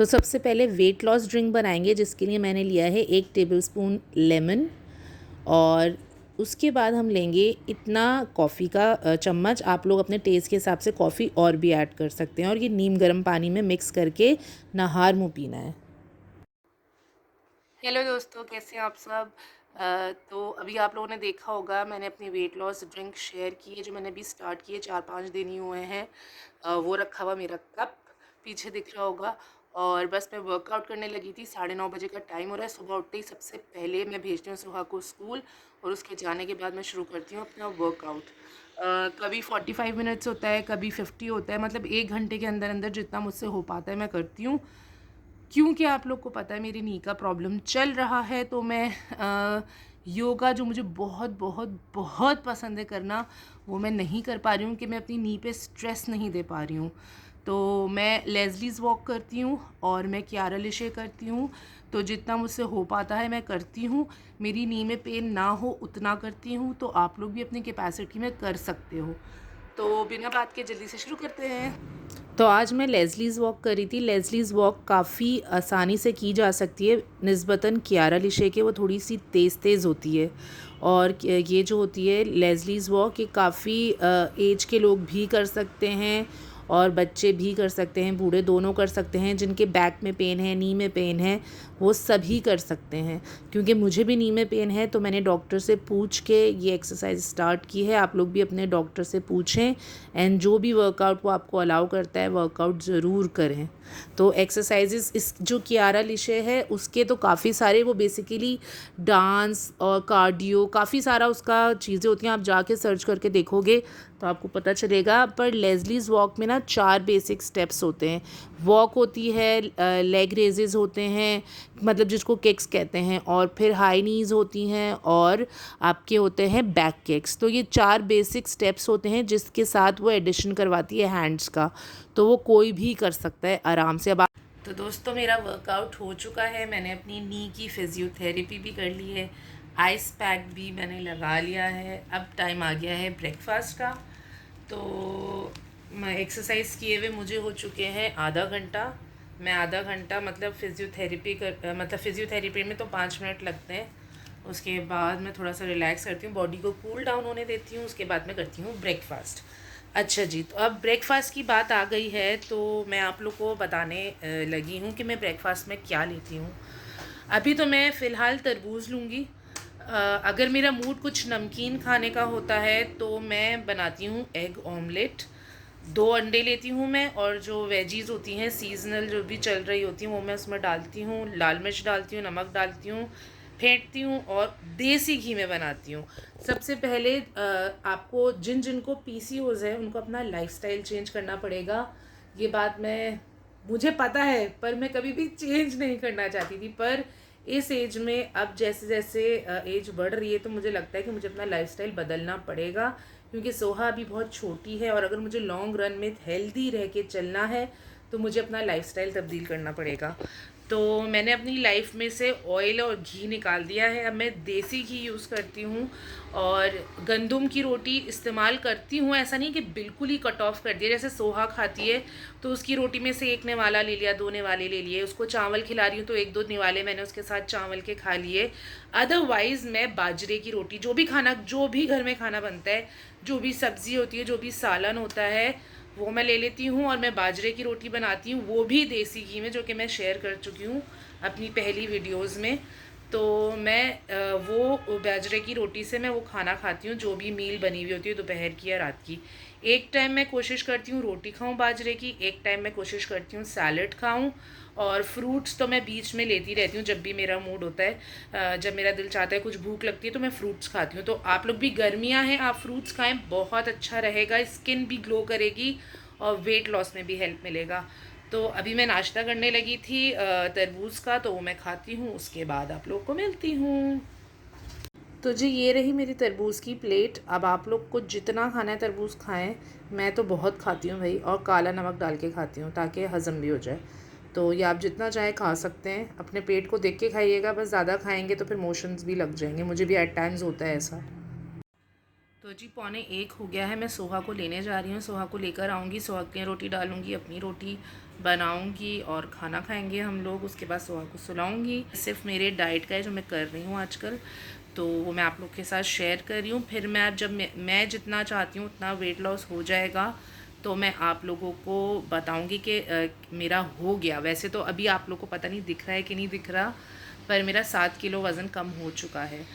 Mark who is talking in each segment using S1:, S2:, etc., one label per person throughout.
S1: तो सबसे पहले वेट लॉस ड्रिंक बनाएंगे, जिसके लिए मैंने लिया है 1 टेबलस्पून लेमन, और उसके बाद हम लेंगे इतना कॉफ़ी का चम्मच। आप लोग अपने टेस्ट के हिसाब से कॉफ़ी और भी ऐड कर सकते हैं, और ये नीम गर्म पानी में मिक्स करके नहार मुँह पीना है।
S2: हेलो दोस्तों, कैसे हैं आप सब। तो अभी आप लोगों ने देखा होगा मैंने अपनी वेट लॉस ड्रिंक शेयर की है, जो मैंने अभी स्टार्ट की है, 4-5 दिन ही हुए हैं। वो रखा हुआ मेरा कप पीछे दिख रहा होगा। और बस मैं वर्कआउट करने लगी थी। 9:30 बजे का टाइम हो रहा है। सुबह उठते ही सबसे पहले मैं भेजती हूँ सुहा को स्कूल, और उसके जाने के बाद मैं शुरू करती हूँ अपना वर्कआउट। कभी 45 मिनट्स होता है, कभी 50 होता है, मतलब 1 घंटे के अंदर अंदर जितना मुझसे हो पाता है मैं करती हूँ। क्योंकि आप लोग को पता है मेरी नी का प्रॉब्लम चल रहा है, तो मैं योगा, जो मुझे बहुत बहुत बहुत पसंद है करना, वो मैं नहीं कर पा रही हूँ कि मैं अपनी नी पे स्ट्रेस नहीं दे पा रही हूँ। तो मैं लेज़लीज़ वॉक करती हूँ और मैं क्यारा लिशे करती हूँ। तो जितना मुझसे हो पाता है मैं करती हूँ। मेरी नी में पेन ना हो उतना करती हूँ, तो आप लोग भी अपनी कैपेसिटी में कर सकते हो। तो बिना बात के जल्दी से शुरू करते हैं।
S1: तो आज मैं लेज़लीज़ वॉक करी थी। लेज़लीज़ वॉक काफ़ी आसानी से की जा सकती है निस्बतन कियारा लिशे के, वो थोड़ी सी तेज़ तेज़ होती है। और ये जो होती है लेज़लीज़ वॉक, ये काफ़ी एज के लोग भी कर सकते हैं, और बच्चे भी कर सकते हैं, बूढ़े दोनों कर सकते हैं। जिनके बैक में पेन है, नी में पेन है, वो सभी कर सकते हैं। क्योंकि मुझे भी नी में पेन है, तो मैंने डॉक्टर से पूछ के ये एक्सरसाइज स्टार्ट की है। आप लोग भी अपने डॉक्टर से पूछें, एंड जो भी वर्कआउट वो आपको अलाउ करता है वर्कआउट ज़रूर करें। तो एक्सरसाइजेस इस जो कियारा लिशे है उसके तो काफ़ी सारे, वो बेसिकली डांस और कार्डियो, काफ़ी सारा उसका चीज़ें होती हैं। आप जाके सर्च करके देखोगे तो आपको पता चलेगा। पर लेज़लीज़ वॉक में ना 4 बेसिक स्टेप्स होते हैं। वॉक होती है, लेग रेजेस होते हैं, मतलब जिसको किक्स कहते हैं, और फिर हाई नीज़ होती हैं, और आपके होते हैं बैक किक्स। तो ये 4 बेसिक स्टेप्स होते हैं, जिसके साथ वो एडिशन करवाती है हैंड्स का। तो वो कोई भी कर सकता है आराम से। अब तो दोस्तों, मेरा वर्कआउट हो चुका है। मैंने अपनी नी की फिज़ियोथेरेपी भी कर ली है, आइस पैक भी मैंने लगा लिया है। अब टाइम आ गया है ब्रेकफास्ट का। तो मैं एक्सरसाइज किए हुए मुझे हो चुके हैं आधा घंटा। मैं आधा घंटा मतलब फ़िज़ियोथेरेपी में तो 5 मिनट लगते हैं। उसके बाद मैं थोड़ा सा रिलैक्स करती हूँ, बॉडी को कूल डाउन होने देती हूँ। उसके बाद मैं करती हूँ ब्रेकफास्ट। अच्छा जी, तो अब ब्रेकफास्ट की बात आ गई है, तो मैं आप लोग को बताने लगी हूँ कि मैं ब्रेकफास्ट में क्या लेती हूँ। अभी तो मैं फ़िलहाल तरबूज़ लूँगी। अगर मेरा मूड कुछ नमकीन खाने का होता है तो मैं बनाती हूँ एग ऑमलेट। 2 अंडे लेती हूँ मैं, और जो वेजीज़ होती हैं सीज़नल जो भी चल रही होती हैं वो मैं उसमें डालती हूँ। लाल मिर्च डालती हूँ, नमक डालती हूँ, फेंटती हूँ, और देसी घी में बनाती हूँ। सबसे पहले आपको जिनको पीसीओज़ है उनको अपना लाइफ़स्टाइल चेंज करना पड़ेगा। ये बात मुझे पता है, पर मैं कभी भी चेंज नहीं करना चाहती थी। पर इस एज में अब जैसे जैसे एज बढ़ रही है, तो मुझे लगता है कि मुझे अपना लाइफ़स्टाइल बदलना पड़ेगा। क्योंकि सोहा अभी बहुत छोटी है, और अगर मुझे लॉन्ग रन में हेल्दी रह के चलना है तो मुझे अपना लाइफ़स्टाइल तब्दील करना पड़ेगा। तो मैंने अपनी लाइफ में से ऑयल और घी निकाल दिया है। अब मैं देसी घी यूज़ करती हूँ, और गंदम की रोटी इस्तेमाल करती हूँ। ऐसा नहीं कि बिल्कुल ही कट ऑफ कर दिया। जैसे सोहा खाती है तो उसकी रोटी में से 1 निवाला ले लिया, 2 निवाले ले लिए। उसको चावल खिला रही हूँ तो 1-2 निवाले मैंने उसके साथ चावल के खा लिए। अदरवाइज़ मैं बाजरे की रोटी, जो भी घर में खाना बनता है, जो भी सब्ज़ी होती है, जो भी सालन होता है, वो मैं ले लेती हूँ। और मैं बाजरे की रोटी बनाती हूँ, वो भी देसी घी में, जो कि मैं शेयर कर चुकी हूँ अपनी पहली वीडियोज़ में। तो मैं वो बाजरे की रोटी से मैं वो खाना खाती हूँ, जो भी मील बनी हुई होती है दोपहर की या रात की। एक टाइम मैं कोशिश करती हूँ रोटी खाऊँ बाजरे की, एक टाइम मैं कोशिश करती हूँ सैलड खाऊँ। और फ्रूट्स तो मैं बीच में लेती रहती हूँ, जब भी मेरा मूड होता है, जब मेरा दिल चाहता है, कुछ भूख लगती है, तो मैं फ्रूट्स खाती हूँ। तो आप लोग भी, गर्मियाँ हैं, आप फ्रूट्स खाएं, बहुत अच्छा रहेगा, स्किन भी ग्लो करेगी और वेट लॉस में भी हेल्प मिलेगा। तो अभी मैं नाश्ता करने लगी थी तरबूज़ का, तो वो मैं खाती हूँ, उसके बाद आप लोग को मिलती हूँ। तो जी, ये रही मेरी तरबूज़ की प्लेट। अब आप लोग को जितना खाना है तरबूज़ खाएं। मैं तो बहुत खाती हूँ भाई, और काला नमक डाल के खाती हूँ ताकि हज़म भी हो जाए। तो ये आप जितना चाहे खा सकते हैं, अपने पेट को देख के खाइएगा। बस ज़्यादा खाएंगे तो फिर मोशंस भी लग जाएंगे, मुझे भी एट टाइम्स होता है ऐसा। तो जी 12:45 हो गया है, मैं सोहा को लेने जा रही हूँ। सोहा को लेकर आऊँगी, सोहा के लिए रोटी डालूँगी, अपनी रोटी बनाऊँगी और खाना खाएंगे हम लोग। उसके बाद सोहा को सुलाऊँगी। सिर्फ मेरे डाइट का है जो मैं कर रही हूँ आजकल, तो वो मैं आप लोग के साथ शेयर कर रही हूँ। फिर मैं जब मैं जितना चाहती हूँ उतना वेट लॉस हो जाएगा तो मैं आप लोगों को बताऊँगी कि मेरा हो गया। वैसे तो अभी आप लोग को पता नहीं दिख रहा है कि नहीं दिख रहा, पर मेरा 7 किलो वज़न कम हो चुका है।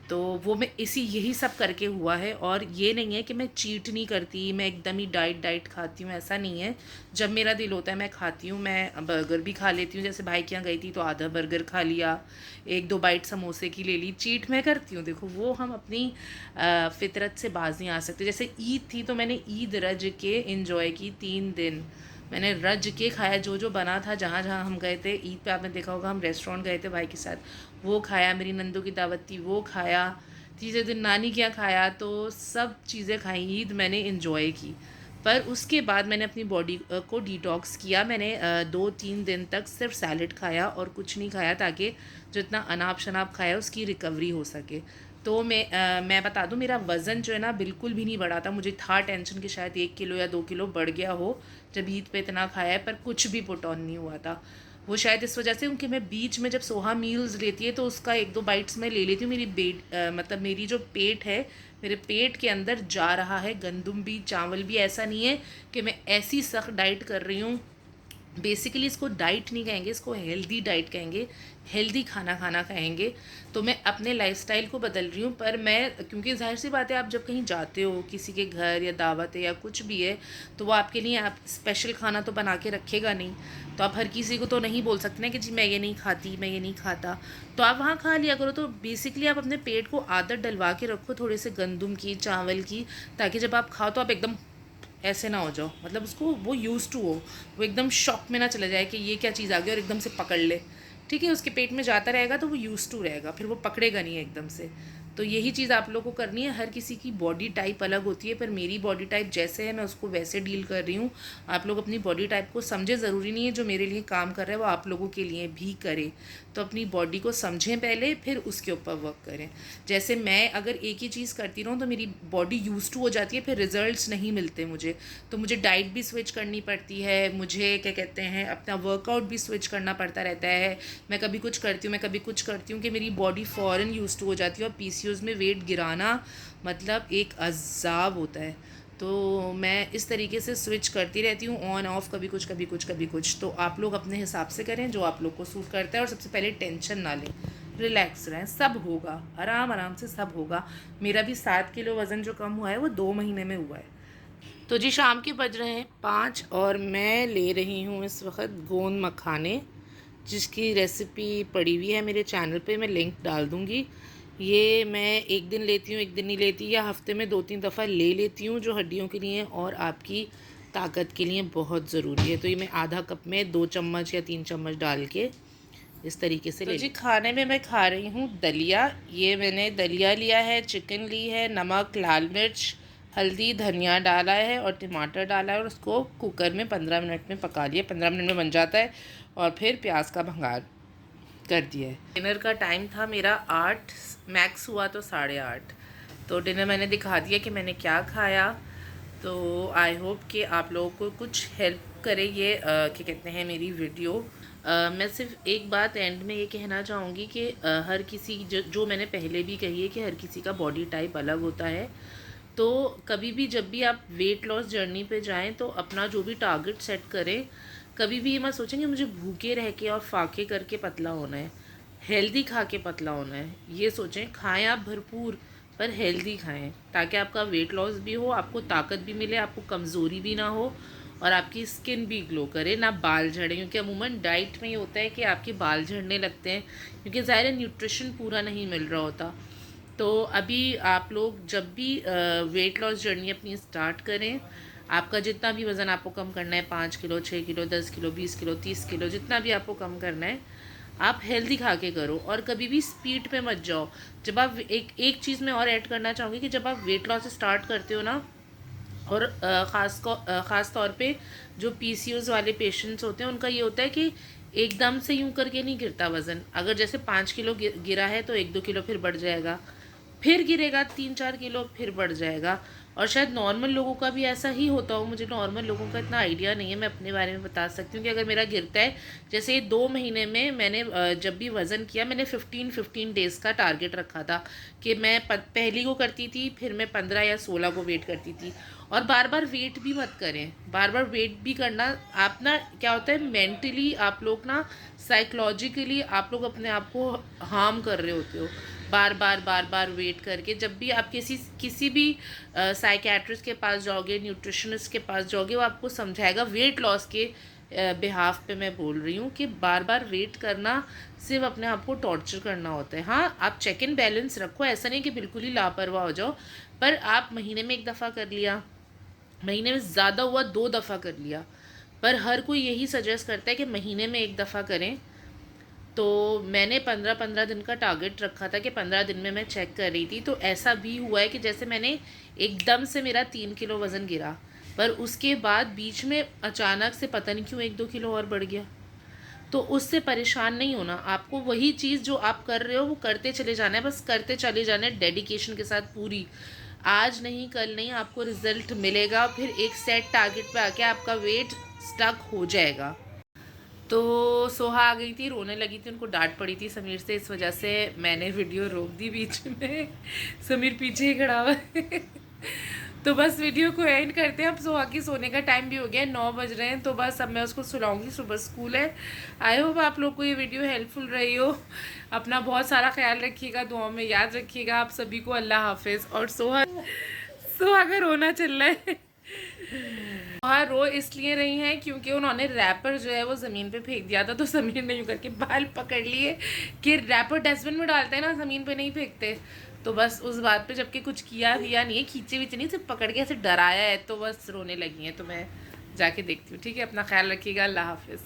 S1: तो वो मैं यही सब करके हुआ है। और ये नहीं है कि मैं चीट नहीं करती, मैं एकदम ही डाइट खाती हूँ, ऐसा नहीं है। जब मेरा दिल होता है मैं खाती हूँ। मैं बर्गर भी खा लेती हूँ, जैसे भाई के यहाँ गई थी तो आधा बर्गर खा लिया, 1-2 बाइट समोसे की ले ली। चीट मैं करती हूँ, देखो वो हम अपनी फितरत से बाज नहीं आ सकते। जैसे ईद थी तो मैंने ईद रज के इंजॉय की 3 दिन। मैंने रज के खाया जो जो बना था, जहाँ जहाँ हम गए थे। ईद पे आपने देखा होगा हम रेस्टोरेंट गए थे भाई के साथ, वो खाया। मेरी नंदू की दावत थी, वो खाया। तीसरे दिन नानी के यहाँ खाया, तो सब चीज़ें खाई। ईद मैंने इन्जॉय की। पर उसके बाद मैंने अपनी बॉडी को डिटॉक्स किया। मैंने 2-3 दिन तक सिर्फ सैलड खाया और कुछ नहीं खाया, ताकि जितना अनाप शनाप खाया उसकी रिकवरी हो सके। तो मैं बता दूं, मेरा वज़न जो है ना बिल्कुल भी नहीं बढ़ा था। मुझे था टेंशन कि शायद 1 किलो या 2 किलो बढ़ गया हो जब ईद पे इतना खाया है, पर कुछ भी पुट ऑन नहीं हुआ था। वो शायद इस वजह से, क्योंकि मैं बीच में जब सोहा मील्स लेती है तो उसका 1-2 बाइट्स मैं ले लेती हूँ। मतलब मेरी जो पेट है, मेरे पेट के अंदर जा रहा है गंदम भी, चावल भी। ऐसा नहीं है कि मैं ऐसी सख्त डाइट कर रही हूँ। बेसिकली इसको डाइट नहीं कहेंगे, इसको हेल्दी डाइट कहेंगे, हेल्दी खाना खाना कहेंगे। तो मैं अपने लाइफस्टाइल को बदल रही हूँ। पर मैं, क्योंकि जाहिर सी बात है, आप जब कहीं जाते हो किसी के घर या दावत है या कुछ भी है, तो वो आपके लिए आप स्पेशल खाना तो बना के रखेगा नहीं। तो आप हर किसी को तो नहीं बोल सकते ना कि जी मैं ये नहीं खाती, मैं ये नहीं खाता। तो आप वहाँ खा लिया करो। तो बेसिकली आप अपने पेट को आदत डलवा के रखो थोड़े से गंदम की, चावल की, ताकि जब आप खाओ तो आप एकदम ऐसे ना हो जाओ। मतलब उसको वो यूज़ टू हो, वो एकदम शॉक में ना चला जाए कि ये क्या चीज़ आ गई और एकदम से पकड़ ले। ठीक है, उसके पेट में जाता रहेगा तो वो यूज़ टू रहेगा, फिर वो पकड़ेगा नहीं एकदम से। तो यही चीज़ आप लोगों को करनी है। हर किसी की बॉडी टाइप अलग होती है, पर मेरी बॉडी टाइप जैसे है मैं उसको वैसे डील कर रही हूँ। आप लोग अपनी बॉडी टाइप को समझे। ज़रूरी नहीं है जो मेरे लिए काम कर रहा है वो आप लोगों के लिए भी करे। तो अपनी बॉडी को समझें पहले, फिर उसके ऊपर वर्क करें। जैसे मैं अगर एक ही चीज़ करती रहूँ तो मेरी बॉडी यूज़ टू हो जाती है, फिर रिजल्ट्स नहीं मिलते मुझे। तो मुझे डाइट भी स्विच करनी पड़ती है, मुझे क्या कहते हैं अपना वर्कआउट भी स्विच करना पड़ता रहता है। मैं कभी कुछ करती हूँ, मैं कभी कुछ करती हूँ, कि मेरी बॉडी फ़ौरन यूज़ टू हो जाती है। और पीसीओएस में वेट गिराना मतलब एक अज़ाब होता है। तो मैं इस तरीके से स्विच करती रहती हूँ, ऑन ऑफ, कभी कुछ कभी कुछ कभी कुछ। तो आप लोग अपने हिसाब से करें जो आप लोग को सूट करता है। और सबसे पहले टेंशन ना लें, रिलैक्स रहें, सब होगा, आराम आराम से सब होगा। मेरा भी 7 किलो वज़न जो कम हुआ है वो 2 महीने में हुआ है। तो जी शाम के बज रहे हैं 5 और मैं ले रही हूँ इस वक्त गोंद मखाने, जिसकी रेसिपी पड़ी हुई है मेरे चैनल पे, मैं लिंक डाल दूँगी। ये मैं एक दिन लेती हूँ, एक दिन नहीं लेती, या हफ्ते में 2-3 दफ़ा ले लेती हूँ, जो हड्डियों के लिए और आपकी ताकत के लिए बहुत ज़रूरी है। तो ये मैं आधा कप में 2 चम्मच या 3 चम्मच डाल के इस तरीके से ले। तो जी खाने में मैं खा रही हूँ दलिया। ये मैंने दलिया लिया है, चिकन ली है, नमक, लाल मिर्च, हल्दी, धनिया डाला है और टमाटर डाला है, और उसको कुकर में 15 मिनट में पका लिया। 15 मिनट में बन जाता है। और फिर प्याज का भंगार कर दिया है। डिनर का टाइम था मेरा 8, मैक्स हुआ तो 8:30। तो डिनर मैंने दिखा दिया कि मैंने क्या खाया। तो आई होप कि आप लोगों को कुछ हेल्प करे ये क्या कहते हैं मेरी वीडियो। मैं सिर्फ एक बात एंड में ये कहना चाहूँगी कि हर किसी जो मैंने पहले भी कही है कि हर किसी का बॉडी टाइप अलग होता है। तो कभी भी जब भी आप वेट लॉस जर्नी पे जाएं तो अपना जो भी टारगेट सेट करें, कभी भी ये मत सोचेंगे मुझे भूखे रह के और फाके करके पतला होना है, हेल्दी खा के पतला होना है। ये सोचें, खाएं आप भरपूर पर हेल्दी खाएं, ताकि आपका वेट लॉस भी हो, आपको ताकत भी मिले, आपको कमज़ोरी भी ना हो, और आपकी स्किन भी ग्लो करे, ना बाल झड़े। क्योंकि अमूमन डाइट में ये होता है कि आपके बाल झड़ने लगते हैं, क्योंकि ज़ाहिर है न्यूट्रिशन पूरा नहीं मिल रहा होता। तो अभी आप लोग जब भी वेट लॉस जर्नी अपनी स्टार्ट करें, आपका जितना भी वज़न आपको कम करना है, 5 kilo, 6 kilo, 10 kilo, 20 kilo, 30 kilo, जितना भी आपको कम करना है, आप हेल्दी खा के करो। और कभी भी स्पीड पे मत जाओ। जब आप एक चीज़ मैं और ऐड करना चाहूँगी कि जब आप वेट लॉस स्टार्ट करते हो ना, और ख़ास तौर पे जो पीसीओएस वाले पेशेंट्स होते हैं, उनका ये होता है कि एकदम से यूं करके नहीं गिरता वज़न। अगर जैसे 5 किलो गिरा है तो 1-2 किलो फिर बढ़ जाएगा, फिर गिरेगा 3-4 किलो, फिर बढ़ जाएगा। और शायद नॉर्मल लोगों का भी ऐसा ही होता हो, मुझे नॉर्मल लोगों का इतना आइडिया नहीं है। मैं अपने बारे में बता सकती हूँ कि अगर मेरा गिरता है, जैसे 2 महीने में मैंने जब भी वज़न किया, मैंने 15 डेज़ का टारगेट रखा था कि मैं पहली को करती थी, फिर मैं 15 या 16 को वेट करती थी। और बार बार वेट भी मत करें, बार बार वेट भी करना आप ना, क्या होता है मेंटली आप लोग ना, साइकोलॉजिकली आप लोग अपने आप को हार्म कर रहे होते हो बार बार वेट करके। जब भी आप किसी भी साइकेट्रिस्ट के पास जाओगे, न्यूट्रिशनिस्ट के पास जाओगे, वो आपको समझाएगा, वेट लॉस के बिहाफ पे मैं बोल रही हूँ, कि बार बार वेट करना सिर्फ अपने आप को टॉर्चर करना होता है। हाँ, आप चेक इन बैलेंस रखो, ऐसा नहीं कि बिल्कुल ही लापरवाह हो जाओ, पर आप महीने में 1 दफ़ा कर लिया, महीने में ज़्यादा हुआ 2 दफ़ा कर लिया, पर हर कोई यही सजेस्ट करता है कि महीने में 1 दफ़ा करें। तो मैंने 15-15 दिन का टारगेट रखा था कि 15 दिन में मैं चेक कर रही थी। तो ऐसा भी हुआ है कि जैसे मैंने एकदम से मेरा 3 किलो वज़न गिरा, पर उसके बाद बीच में अचानक से पता नहीं क्यों 1-2 किलो और बढ़ गया। तो उससे परेशान नहीं होना, आपको वही चीज़ जो आप कर रहे हो वो करते चले जाना है, बस करते चले जाना है डेडिकेशन के साथ पूरी। आज नहीं कल नहीं, आपको रिज़ल्ट मिलेगा, फिर एक सेट टारगेट पे आके आपका वेट स्टक हो जाएगा। तो सोहा आ गई थी, रोने लगी थी, उनको डांट पड़ी थी समीर से, इस वजह से मैंने वीडियो रोक दी बीच में। समीर पीछे ही खड़ा हुआ है। तो बस वीडियो को एंड करते हैं, अब सोहा की सोने का टाइम भी हो गया है, 9 बज रहे हैं। तो बस अब मैं उसको सुलाऊंगी, सुबह स्कूल है। आई होप आप लोग को ये वीडियो हेल्पफुल रही हो। अपना बहुत सारा ख्याल रखिएगा, दुआ में याद रखिएगा आप सभी को। अल्लाह हाफिज़। और सोहा सोहा का रोना चल रहा है। वहाँ रो इसलिए रही हैं क्योंकि उन्होंने रैपर जो है वो ज़मीन पे फेंक दिया था, तो समीर ने यूँ करके बाल पकड़ लिए कि रैपर डस्टबिन में डालते हैं ना, ज़मीन पे नहीं फेंकते। तो बस उस बात पे, जबकि कुछ किया नहीं है, खींचे वीचे नहीं, सिर्फ पकड़ के ऐसे डराया है, तो बस रोने लगी हैं। तो मैं जाके देखती हूँ, ठीक है? अपना ख्याल रखिएगा, अल्लाह हाफिज़।